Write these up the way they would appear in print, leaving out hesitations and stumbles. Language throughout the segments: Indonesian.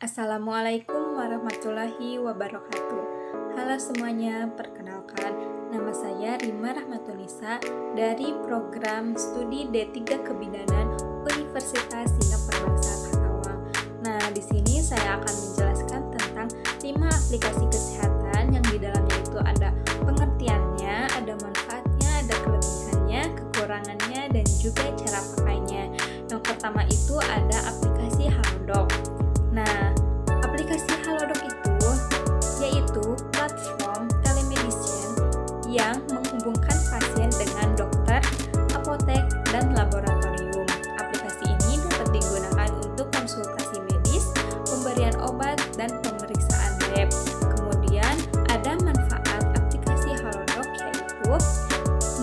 Assalamualaikum warahmatullahi wabarakatuh. Halo semuanya, perkenalkan nama saya Rima Rahmatunisa dari program studi D3 Kebidanan Universitas Sina Perbangsa Karawang. Nah, di sini saya akan menjelaskan tentang 5 aplikasi kesehatan yang di dalamnya itu ada pengertiannya, ada manfaatnya, ada kelebihannya, kekurangannya, dan juga cara pakainya. Yang pertama itu ada aplikasi Halodoc. Nah, aplikasi Halodoc itu yaitu platform telemedicine yang menghubungkan pasien dengan dokter, apotek, dan laboratorium. Aplikasi ini dapat digunakan untuk konsultasi medis, pemberian obat, dan pemeriksaan lab. Kemudian ada manfaat aplikasi Halodoc yaitu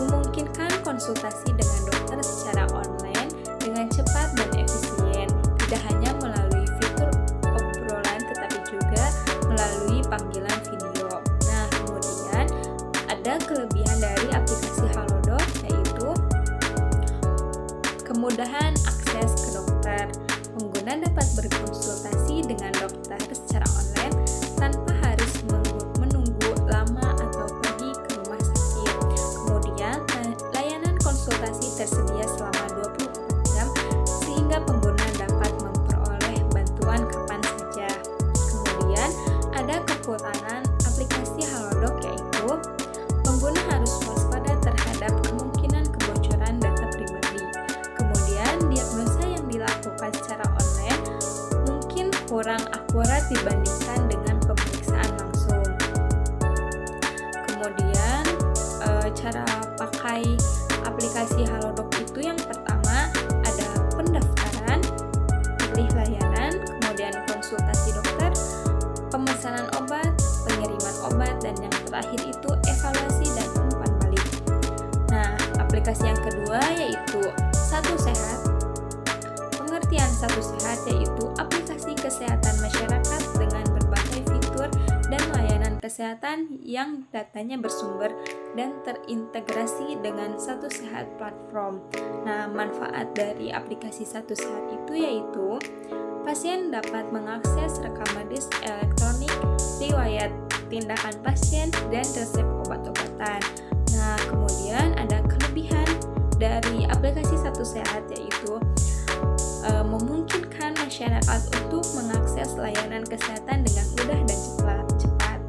memungkinkan konsultasi dengan dokter secara online dengan cepat dan efisien, tidak hanya melalui fitur obrolan tetapi juga melalui panggilan video. Nah, kemudian ada kelebihan dari aplikasi Halodoc yaitu kemudahan akses ke dokter. Pengguna dapat berkonsultasi dengan dokter secara online tanpa harus menunggu lama atau pergi ke rumah sakit. Kemudian, layanan konsultasi tersedia selama 24 jam sehingga pengguna dapat memperoleh bantuan kapan saja. Kemudian, ada kekurangan aplikasi Halodoc yaitu pengguna harus waspada terhadap kemungkinan kebocoran data pribadi. Kemudian, diagnosa yang dilakukan secara online mungkin kurang akurat dibandingkan dengan pemeriksaan langsung. Kemudian, cara pakai aplikasi Halodoc itu yang pertama ada pendaftaran, pilih layanan, kemudian konsultasi dokter, pemesanan obat, pengiriman obat, dan yang terakhir itu evaluasi dan umpan balik. Nah, aplikasi yang kedua yaitu Satu Sehat. Pengertian Satu Sehat yaitu aplikasi kesehatan masyarakat dengan berbagai fitur dan layanan kesehatan yang datanya bersumber dan terintegrasi dengan Satu Sehat platform. Nah, manfaat dari aplikasi Satu Sehat itu yaitu pasien dapat mengakses rekam medis elektronik, riwayat tindakan pasien, dan resep obat-obatan. Nah, kemudian ada kelebihan dari aplikasi Satu Sehat yaitu memungkinkan masyarakat untuk mengakses layanan kesehatan dengan mudah dan cepat.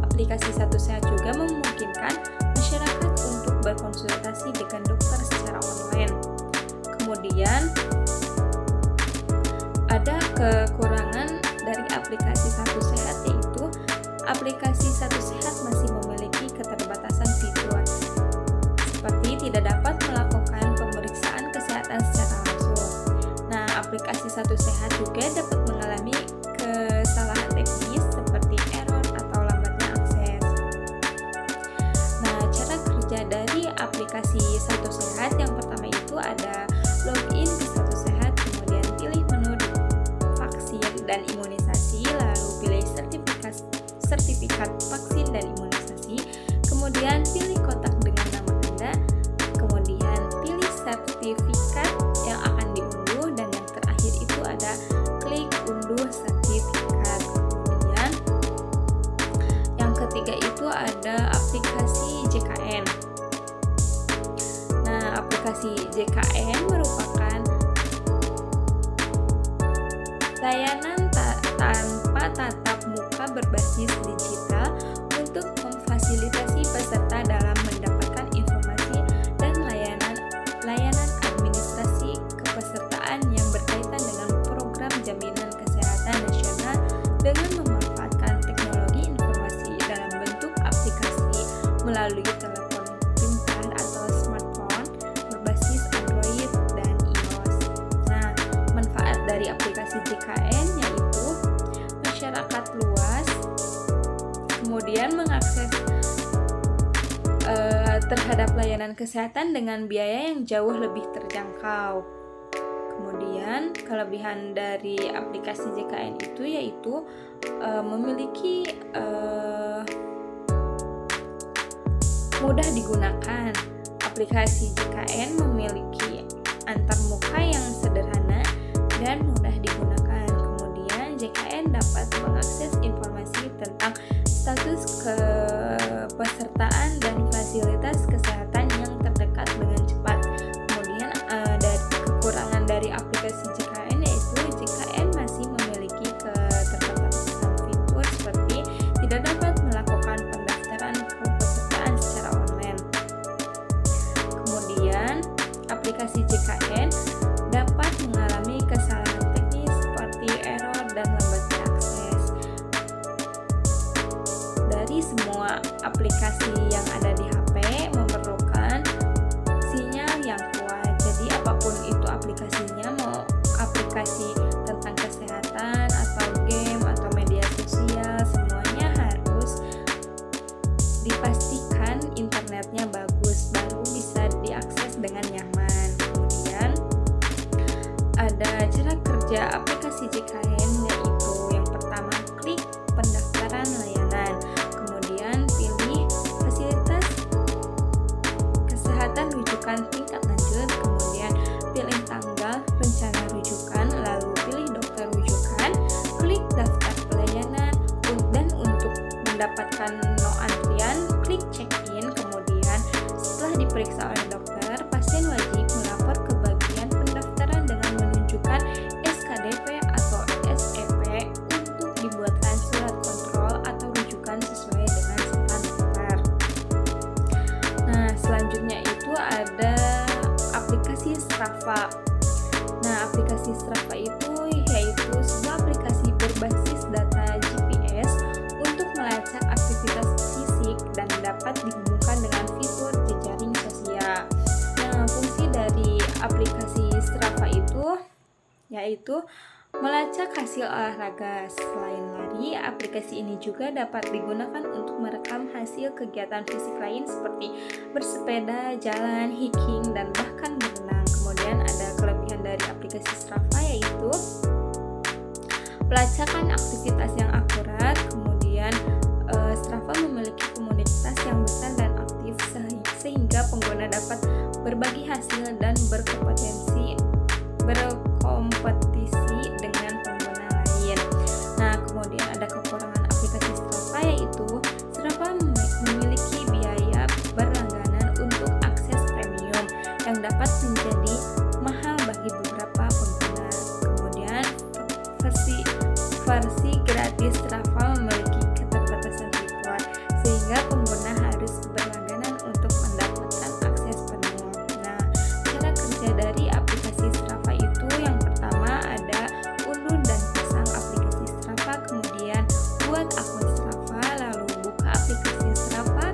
Aplikasi Satu Sehat juga memungkinkan masyarakat untuk berkonsultasi dengan dokter secara online. Kemudian ada kekurangan dari aplikasi Satu Sehat yaitu aplikasi Satu Sehat masih memiliki keterbatasan fitur seperti tidak dapat melakukan pemeriksaan kesehatan secara langsung. Nah, aplikasi Satu Sehat juga dapat mengalami kesalahan teknis seperti error atau lambatnya akses. Nah, cara kerja dari aplikasi Satu Sehat yang pertama itu ada login ke Satu Sehat, kemudian pilih menu vaksin dan imunisasi, lalu pilih sertifikat vaksin dan imunisasi, kemudian pilih kotak dengan nama Anda, kemudian pilih sertifikat yang akan diunduh, dan yang terakhir itu ada klik unduh sertifikat. Kemudian yang ketiga itu ada aplikasi JKN. Nah, aplikasi JKN merupakan layanan tanpa tatap muka berbasis digital untuk memfasilitasi peserta dalam mendapatkan informasi dan layanan administrasi kepesertaan yang berkaitan dengan program jaminan kesehatan nasional dengan memanfaatkan teknologi informasi dalam bentuk aplikasi melalui telepon pintar atau smartphone berbasis Android dan iOS. Nah, manfaat dari aplikasi JKN yaitu masyarakat luas kemudian mengakses terhadap layanan kesehatan dengan biaya yang jauh lebih terjangkau. Kemudian kelebihan dari aplikasi JKN itu yaitu memiliki mudah digunakan. Aplikasi JKN memiliki antarmuka yang sederhana dan mudah digunakan. Kemudian JKN dapat mengakses informasi tentang status kepesertaan dan fasilitas kesehatan yang terdekat dengan cepat. Kemudian dari kekurangan dari aplikasi JKN yaitu JKN masih memiliki keterbatasan fitur seperti tidak dapat melakukan pendaftaran kepesertaan secara online. Kemudian aplikasi JKN dapat mengalami kesalahan teknis seperti error dan lambat diakses. Dari semua aplikasi yang ada di HP memerlukan sinyal yang kuat. Jadi apapun itu aplikasinya, mau aplikasi tentang kesehatan atau game atau media sosial, semuanya harus dipastikan internetnya bagus baru bisa diakses dengan nyaman. Kemudian ada cara kerja aplikasi JKN yaitu yang pertama, klik pendaftaran layanan, kemudian pilih fasilitas kesehatan rujukan tingkat lanjut, kemudian pilih tanggal rencana rujukan, lalu pilih dokter rujukan, klik daftar pelayanan, dan untuk mendapatkan no antrian klik check in. Kemudian setelah diperiksa oleh dokter, pasien wajib melapor ke bagian pendaftaran dengan menunjukkan SKDP atau SEP untuk dibuatkan surat kontrol atau rujukan sesuai dengan saran dokter. Nah, selanjutnya itu ada aplikasi Strava. Nah, aplikasi Strava itu yaitu sebuah aplikasi berbasis data GPS untuk melacak aktivitas fisik dan dapat dihubungkan dengan fitur jejaring sosial. Nah, fungsi dari aplikasi Strava itu yaitu melacak hasil olahraga. Selain lari, aplikasi ini juga dapat digunakan untuk merekam hasil kegiatan fisik lain seperti bersepeda, jalan, hiking, dan bahkan berenang. Kemudian ada kelebihan dari aplikasi Strava yaitu pelacakan aktivitas yang akurat. Kemudian Strava memiliki komunitas yang besar dan aktif sehingga pengguna dapat berbagi hasil dan berkompetisi dengan pengguna lain. Nah, kemudian ada kekurangan aplikasi Strava yaitu Strava memiliki biaya berlangganan untuk akses premium yang dapat menjadi mahal bagi beberapa pengguna. Kemudian versi gratis Strava memiliki keterbatasan fitur sehingga pengguna harus berlangganan untuk mendapatkan akses penuh. Nah, cara kerja dari aplikasi Strava itu yang pertama ada unduh dan pasang aplikasi Strava, kemudian buat akun Strava, lalu buka aplikasi Strava,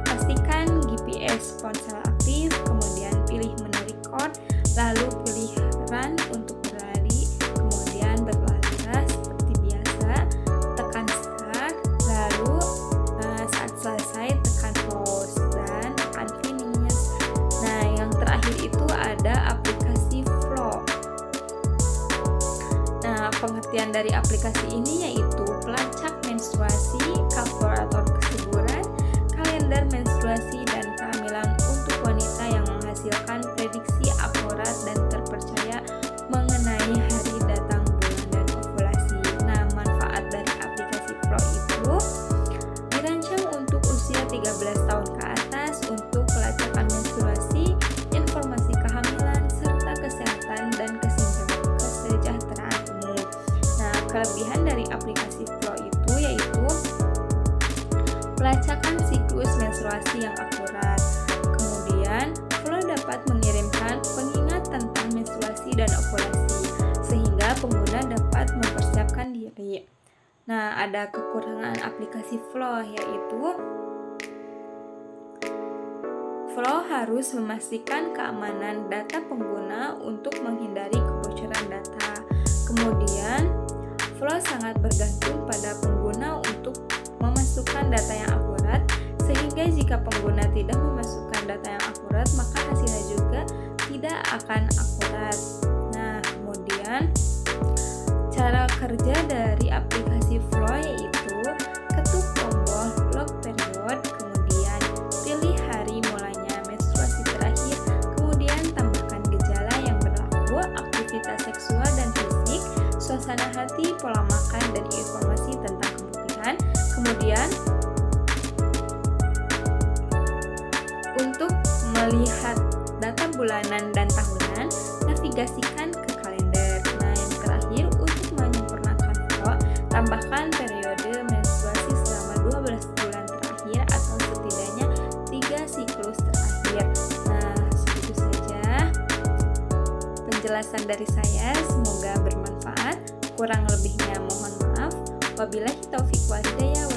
pastikan GPS ponsel aktif, kemudian pilih menu record, lalu pilih run untuk berlari, kemudian berlarilah seperti biasa, tekan start, lalu saat selesai tekan pause dan tekan finish. Nah, yang terakhir itu ada aplikasi Flow. Nah, pengertian dari aplikasi ini yaitu pelacak menstruasi, kalkulator kesuburan, kalender menstruasi, dan kehamilan untuk wanita yang menghasilkan prediksi akurat dan terpercaya mengenai hari datang bulan dan ovulasi. Nah, manfaat dari aplikasi Flow itu dirancang untuk usia 13 tahun ke atas untuk pelacakan menstruasi, informasi kehamilan, serta kesehatan dan kesejahteraan umum. Nah, kelebihan dari aplikasi Flow itu yaitu pelacakan siklus menstruasi yang akurat. Kemudian, Flow dapat mengirimkan pengingat tentang menstruasi dan ovulasi sehingga pengguna dapat mempersiapkan diri. Nah, ada kekurangan aplikasi Flow yaitu Flow harus memastikan keamanan data pengguna untuk menghindari kebocoran data. Kemudian, Flow sangat bergantung pada pengguna untuk memasukkan data yang akurat, sehingga jika pengguna tidak memasukkan data yang akurat, maka hasilnya juga tidak akan akurat. Nah, kemudian cara kerja dari aplikasi Flow yaitu ketuk tombol lock period, kemudian pilih hari mulanya menstruasi terakhir, kemudian tambahkan gejala yang berlaku, aktivitas seksual dan fisik, suasana hati, pola makan, dan informasi tentang kebutuhan. Kemudian, untuk melihat data bulanan dan tahunan, navigasikan ke kalender. Nah, yang terakhir, untuk menyempurnakan flow, tambahkan periode menstruasi selama 12 bulan terakhir atau setidaknya 3 siklus terakhir. Nah, segitu saja penjelasan dari saya, semoga bermanfaat. Kurang lebihnya mohon maaf. Wabillahi taufiq wal hidayah.